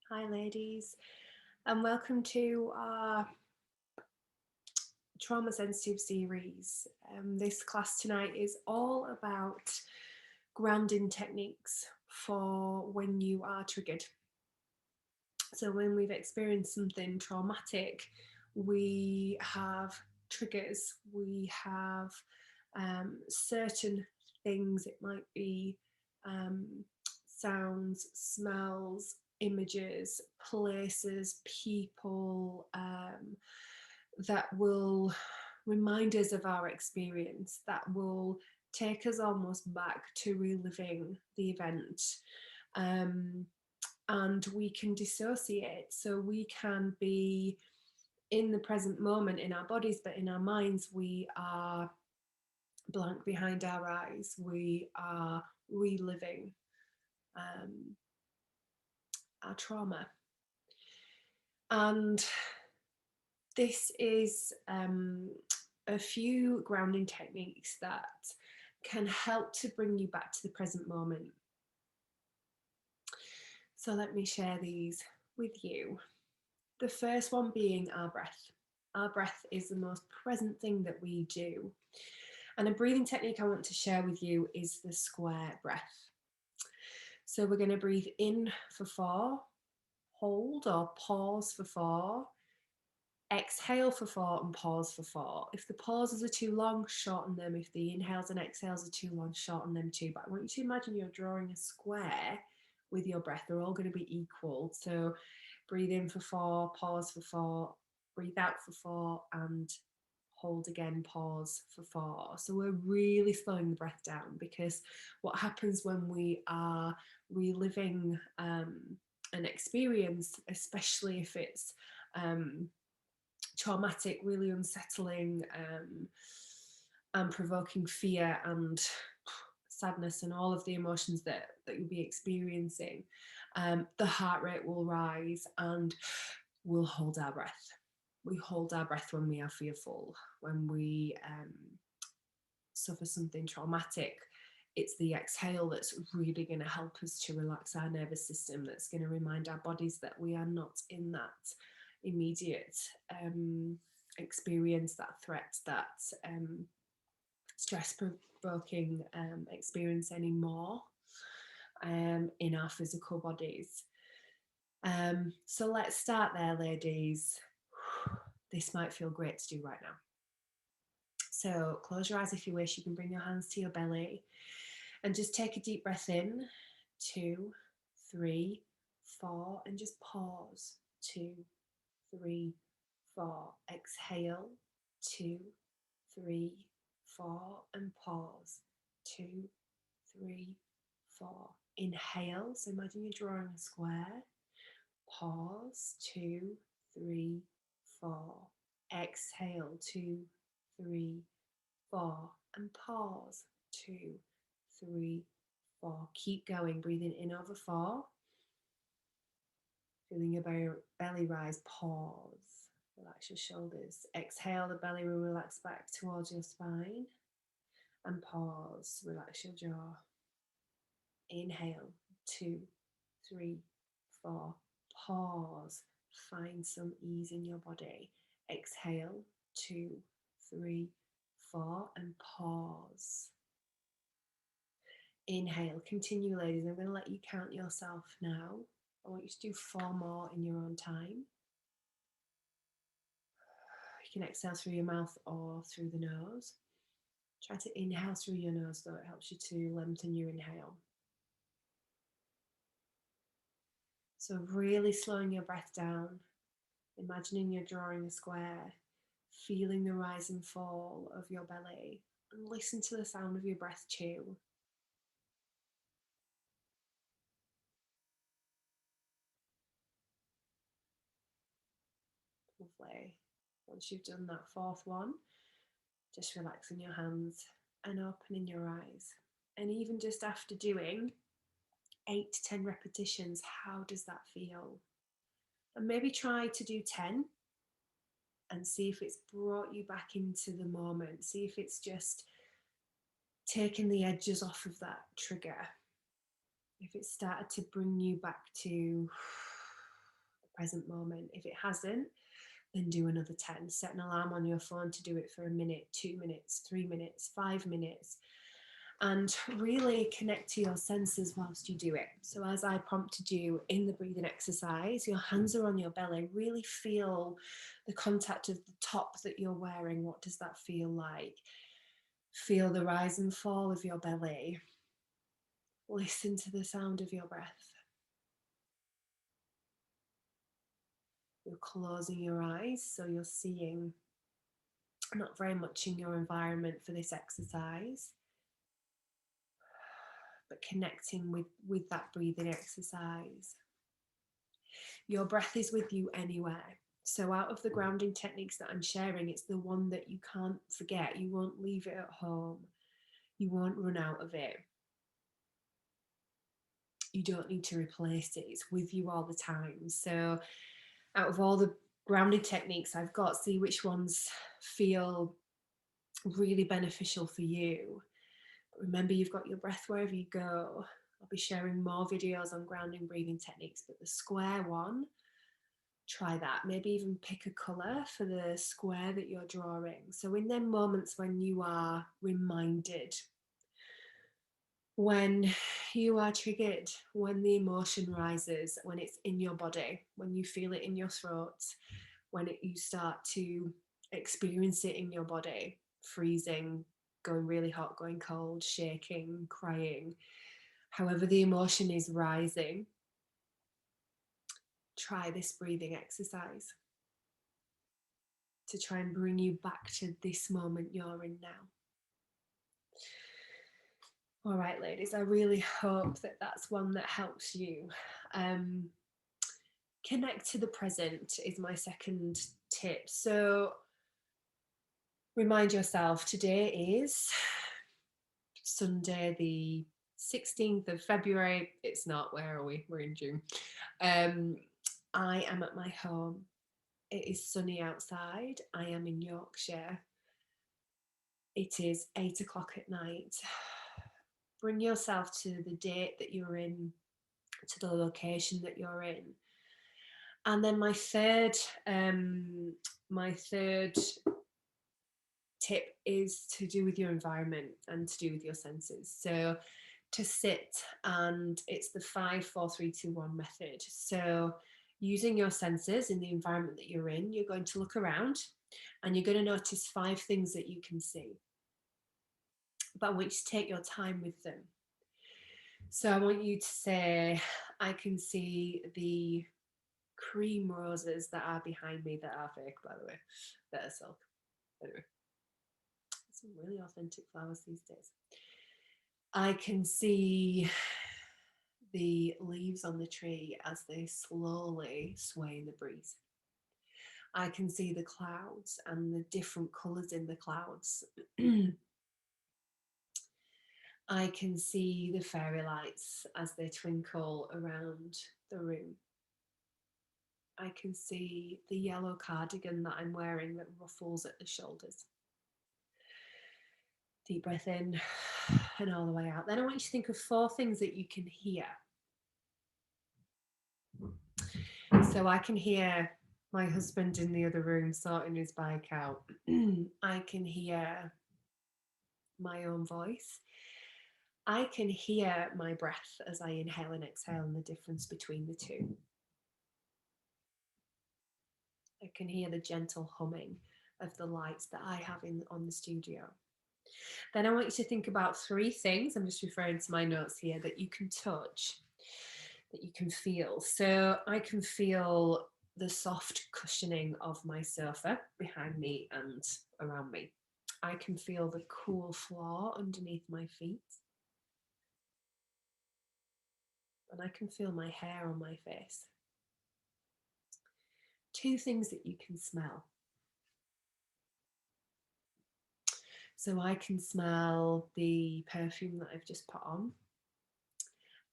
Hi, ladies, and welcome to our trauma sensitive series. This class tonight is all about grounding techniques for when you are triggered. So, when we've experienced something traumatic, we have triggers, we have certain things, it might be um, sounds, smells, images, places, people that will remind us of our experience, that will take us almost back to reliving the event. Um, and we can dissociate, so we can be in the present moment in our bodies, but in our minds, we are blank behind our eyes. We are reliving um, our trauma. And this is a few grounding techniques that can help to bring you back to the present moment. So let me share these with you. The first one being our breath. Our breath is the most present thing that we do. And a breathing technique I want to share with you is the square breath. So we're going to breathe in for 4, hold or pause for 4, exhale for 4 and pause for 4. If the pauses are too long, shorten them. If the inhales and exhales are too long, shorten them too. But I want you to imagine you're drawing a square with your breath. They're all going to be equal. So breathe in for 4, pause for 4, breathe out for 4, and hold again, pause for 4. So we're really slowing the breath down, because what happens when we are reliving an experience, especially if it's traumatic, really unsettling, and provoking fear and sadness and all of the emotions that you'll be experiencing, the heart rate will rise and we'll hold our breath. We hold our breath when we are fearful, when we suffer something traumatic. It's the exhale that's really going to help us to relax our nervous system, that's going to remind our bodies that we are not in that immediate experience, that threat, that stress provoking experience anymore in our physical bodies. So let's start there, ladies. This might feel great to do right now. So close your eyes if you wish. You can bring your hands to your belly and just take a deep breath in. 2, 3, 4, and just pause. 2, 3, 4. Exhale. 2, 3, 4, and pause. 2, 3, 4. Inhale. So imagine you're drawing a square. Pause. 2, 3, 4. Exhale. 2, 3, 4, and pause. 2, 3, 4. Keep going. Breathing in over 4. Feeling your belly rise. Pause. Relax your shoulders. Exhale, the belly will relax back towards your spine. And pause. Relax your jaw. Inhale. 2, 3, 4. Pause. Find some ease in your body. Exhale. 2, 3, 4, and pause. Inhale. Continue, ladies. I'm going to let you count yourself now. I want you to do 4 more in your own time. You can exhale through your mouth or through the nose. Try to inhale through your nose, though. It helps you to lengthen your inhale. So really slowing your breath down, imagining you're drawing a square, feeling the rise and fall of your belly, and listen to the sound of your breath too. Lovely. Once you've done that 4th one, just relaxing your hands and opening your eyes. And even just after doing 8 to 10 repetitions, how does that feel? And maybe try to do 10 and see if it's brought you back into the moment. See if it's just taken the edges off of that trigger. If it started to bring you back to present moment. If it hasn't, then do another 10. Set an alarm on your phone to do it for a minute, 2 minutes, 3 minutes, 5 minutes, and really connect to your senses whilst you do it. So as I prompted you in the breathing exercise, your hands are on your belly. Really feel the contact of the top that you're wearing. What does that feel like? Feel the rise and fall of your belly. Listen to the sound of your breath. You're closing your eyes, so you're seeing not very much in your environment for this exercise, but connecting with that breathing exercise. Your breath is with you anywhere. So out of the grounding techniques that I'm sharing, it's the one that you can't forget. You won't leave it at home. You won't run out of it. You don't need to replace it. It's with you all the time. So out of all the grounding techniques I've got, see which ones feel really beneficial for you. But remember, you've got your breath wherever you go. I'll be sharing more videos on grounding breathing techniques, but the square one, try that. Maybe even pick a colour for the square that you're drawing. So in them moments when you are reminded, when you are triggered, when the emotion rises, when it's in your body, when you feel it in your throat, when you start to experience it in your body, freezing, going really hot, going cold, shaking, crying, however the emotion is rising, try this breathing exercise to try and bring you back to this moment you're in now. All right, ladies, I really hope that that's one that helps you. Connect to the present is my second tip. So remind yourself, today is Sunday the 16th of February. It's not, where are we? We're in June. I am at my home. It is sunny outside. I am in Yorkshire. It is 8 o'clock at night. Bring yourself to the date that you're in, to the location that you're in. And then my third tip is to do with your environment and to do with your senses. So to sit, and it's the 5, 4, 3, 2, 1 method. So using your senses in the environment that you're in, you're going to look around and you're going to notice 5 things that you can see. But I want you to take your time with them. So I want you to say, I can see the cream roses that are behind me that are fake, by the way, that are silk. Anyway, some really authentic flowers these days. I can see the leaves on the tree as they slowly sway in the breeze. I can see the clouds and the different colours in the clouds. I can see the fairy lights as they twinkle around the room. I can see the yellow cardigan that I'm wearing that ruffles at the shoulders. Deep breath in and all the way out. Then I want you to think of 4 things that you can hear. So I can hear my husband in the other room sorting his bike out. I can hear my own voice. I can hear my breath as I inhale and exhale and the difference between the two. I can hear the gentle humming of the lights that I have on the studio. Then I want you to think about 3 things, I'm just referring to my notes here, that you can touch, that you can feel. So I can feel the soft cushioning of my sofa behind me and around me. I can feel the cool floor underneath my feet. And I can feel my hair on my face. 2 things that you can smell. So I can smell the perfume that I've just put on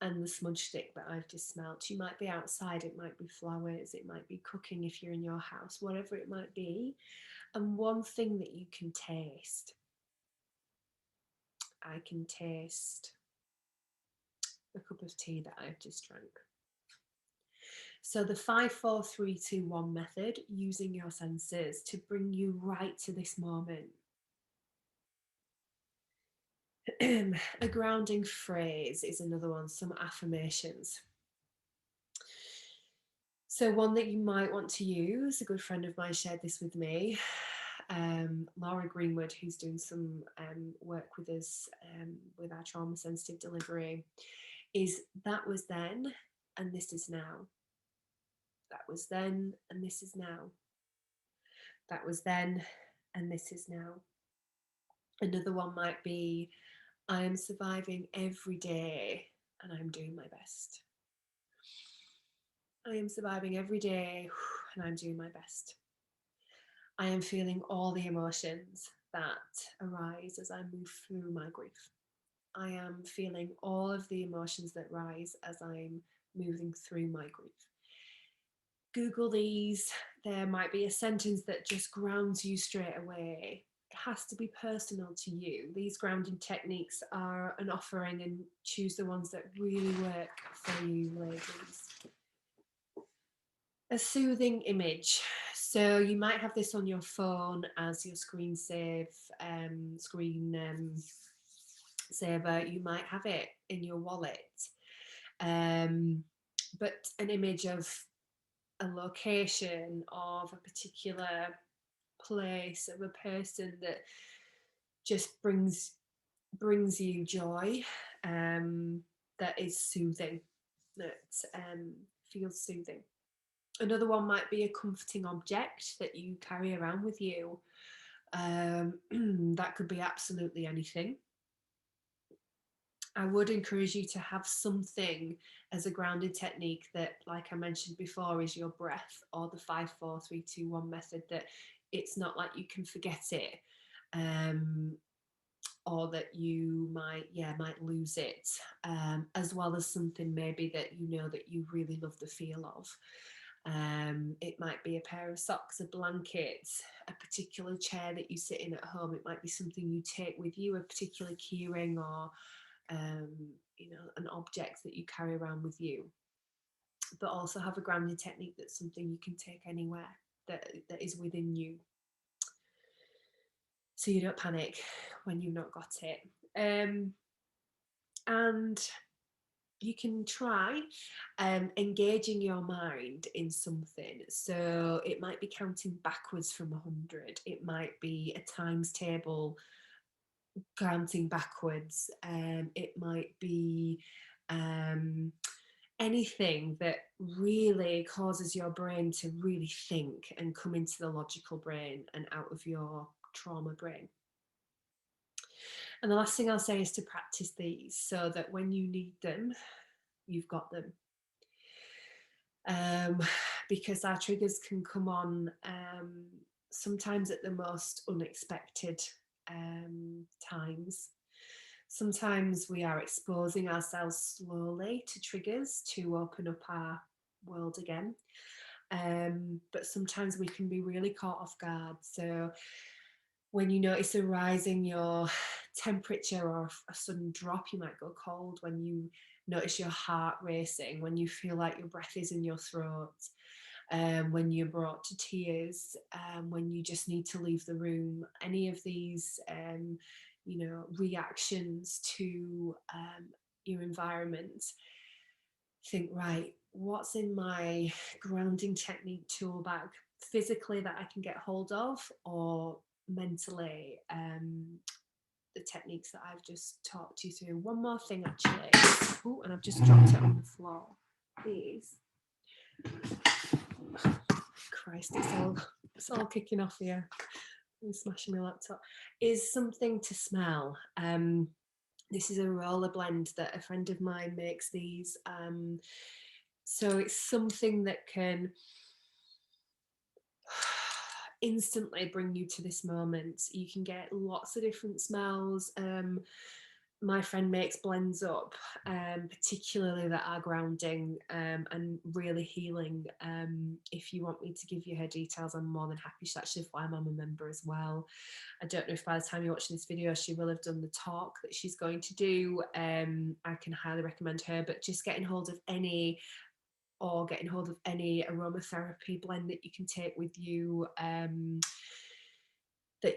and the smudge stick that I've just smelt. You might be outside, it might be flowers, it might be cooking if you're in your house, whatever it might be. And 1 thing that you can taste. I can taste the cup of tea that I've just drank. So the 5, 4, 3, 2, 1 method, using your senses to bring you right to this moment. A grounding phrase is another one, some affirmations. So one that you might want to use, a good friend of mine shared this with me, Laura Greenwood, who's doing some work with us with our trauma sensitive delivery, is that was then and this is now. That was then and this is now. That was then and this is now. Another one might be, I am surviving every day and I'm doing my best. I am surviving every day and I'm doing my best. I am feeling all the emotions that arise as I move through my grief. I am feeling all of the emotions that rise as I'm moving through my grief. Google these. There might be a sentence that just grounds you straight away. It has to be personal to you. These grounding techniques are an offering, and choose the ones that really work for you, ladies. A soothing image. So you might have this on your phone as your screen saver. You might have it in your wallet. But an image of a location, of a particular place, of a person that just brings you joy, that is soothing, that feels soothing. Another one might be a comforting object that you carry around with you. That could be absolutely anything. I would encourage you to have something as a grounded technique that, like I mentioned before, is your breath, or the 5, 4, 3, 2, 1 method, that it's not like you can forget it, or that you might lose it, as well as something maybe that you know that you really love the feel of. It might be a pair of socks, a blanket, a particular chair that you sit in at home. It might be something you take with you, a particular keyring, or an object that you carry around with you. But also have a grounding technique that's something you can take anywhere, that is within you, so you don't panic when you've not got it. And you can try engaging your mind in something. So it might be counting backwards from 100. It might be a times table counting backwards. It might be anything that really causes your brain to really think and come into the logical brain and out of your trauma brain. And the last thing I'll say is to practice these so that when you need them, you've got them. Because our triggers can come on sometimes at the most unexpected times. Sometimes we are exposing ourselves slowly to triggers to open up our world again. But sometimes we can be really caught off guard. So when you notice a rise in your temperature or a sudden drop, you might go cold. When you notice your heart racing, when you feel like your breath is in your throat, when you're brought to tears, when you just need to leave the room, any of these reactions to your environment, think, right, what's in my grounding technique tool bag physically that I can get hold of, or mentally, the techniques that I've just talked you through. One more thing, actually. Oh, and I've just dropped it on the floor. These. Christ, it's all kicking off here. I'm smashing my laptop. Is something to smell. This is a roller blend that a friend of mine makes these. So it's something that can instantly bring you to this moment. You can get lots of different smells. My friend makes blends up, particularly that are grounding and really healing. If you want me to give you her details, I'm more than happy. She's actually a Fly Mama member as well. I don't know if by the time you're watching this video, she will have done the talk that she's going to do. I can highly recommend her, but just getting hold of any or getting hold of any aromatherapy blend that you can take with you, that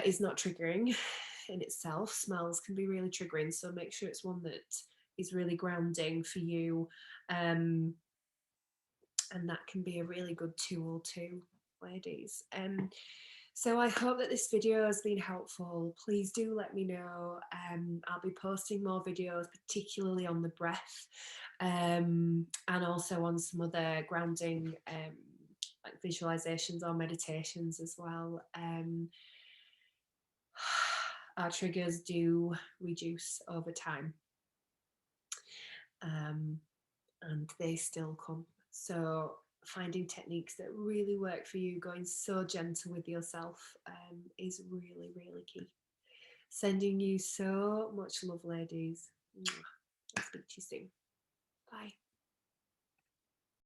is not triggering in itself. Smells can be really triggering, so make sure it's one that is really grounding for you, and that can be a really good tool too, ladies. So I hope that this video has been helpful. Please do let me know. I'll be posting more videos, particularly on the breath, and also on some other grounding, like visualizations or meditations as well. Our triggers do reduce over time, and they still come. So finding techniques that really work for you, going so gentle with yourself, is really, really key. Sending you so much love, ladies. I'll speak to you soon. Bye.